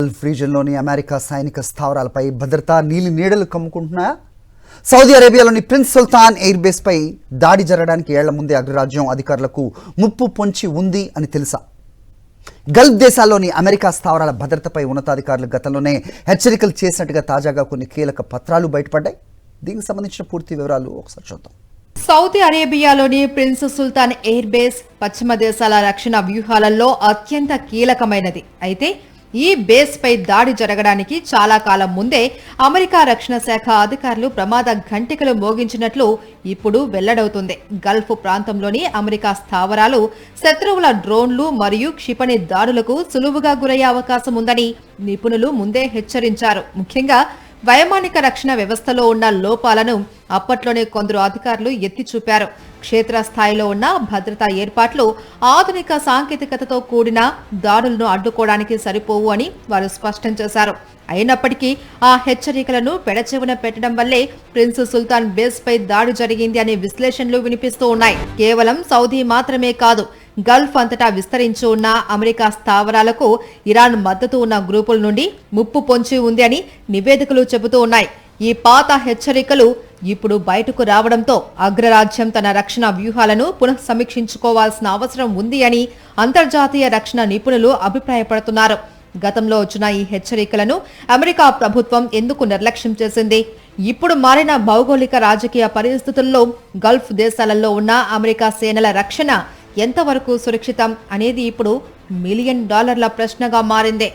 Gulf రీజియన్లోని America సైనిక స్థావరాలపై భద్రతా నీలి నీడలు కమ్ముకుంటున్నాయా? సౌదీ అరేబియాలోని ప్రిన్స్ సుల్తాన్ ఎయిర్ బేస్ పై దాడి జరగడానికి ఏళ్ల ముందే అగ్రరాజ్యం అధికారులకు ముప్పు పొంచి ఉంది అని తెలుసా? గల్ఫ్ దేశాల్లోని అమెరికా స్థావరాల భద్రతపై ఉన్నతాధికారులు గతంలోనే హెచ్చరికలు చేసినట్టుగా తాజాగా కొన్ని కీలక పత్రాలు బయటపడ్డాయి. దీనికి సంబంధించిన పూర్తి వివరాలు ఒకసారి చూద్దాం. సౌదీ అరేబియాలోని ప్రిన్స్ సుల్తాన్ ఎయిర్ బేస్ పశ్చిమ దేశాల రక్షణ వ్యూహాలలో అత్యంత కీలకమైనది. అయితే ఈ బేస్ పై దాడి జరగడానికి చాలా కాలం ముందే అమెరికా రక్షణ శాఖ అధికారులు ప్రమాద ఘంటికలు మోగించినట్లు ఇప్పుడు వెల్లడవుతుంది. గల్ఫ్ ప్రాంతంలోని అమెరికా స్థావరాలు శత్రువుల డ్రోన్లు మరియు క్షిపణి దాడులకు సులువుగా గురయ్యే అవకాశం ఉందని నిపుణులు ముందే హెచ్చరించారు. ముఖ్యంగా వైమానిక రక్షణ వ్యవస్థలో ఉన్న లోపాలను అప్పట్లోనే కొందరు అధికారులు ఎత్తి చూపారు. క్షేత్రస్థాయిలో ఉన్న భద్రతా ఏర్పాట్లు ఆధునిక సాంకేతికతతో కూడిన దాడులను అడ్డుకోవడానికి సరిపోవు అని వారు స్పష్టం చేశారు. అయినప్పటికీ ఆ హెచ్చరికలను పెడచెవిన పెట్టడం వల్లే ప్రిన్స్ సుల్తాన్ బేస్ పై దాడి జరిగింది అనే విశ్లేషణలు వినిపిస్తూ ఉన్నాయి. కేవలం సౌదీ మాత్రమే కాదు, గల్ఫ్ అంతటా విస్తరించి ఉన్న అమెరికా స్థావరాలకు ఇరాన్ మద్దతు ఉన్న గ్రూపుల నుండి ముప్పు పొంచి ఉంది అని నివేదికలు చెబుతూ ఉన్నాయి. ఈ పాత హెచ్చరికలు ఇప్పుడు బయటకు రావడంతో అగ్రరాజ్యం తన రక్షణ వ్యూహాలను పునః సమీక్షించుకోవాల్సిన అవసరం ఉంది అని అంతర్జాతీయ రక్షణ నిపుణులు అభిప్రాయపడుతున్నారు. గతంలో వచ్చిన ఈ హెచ్చరికలను అమెరికా ప్రభుత్వం ఎందుకు నిర్లక్ష్యం చేసింది? ఇప్పుడు మారిన భౌగోళిక రాజకీయ పరిస్థితుల్లో గల్ఫ్ దేశాలలో ఉన్న అమెరికా సేనల రక్షణ ఎంతవరకు సురక్షితం అనేది ఇప్పుడు $1 మిలియన్ ప్రశ్నగా మారింది.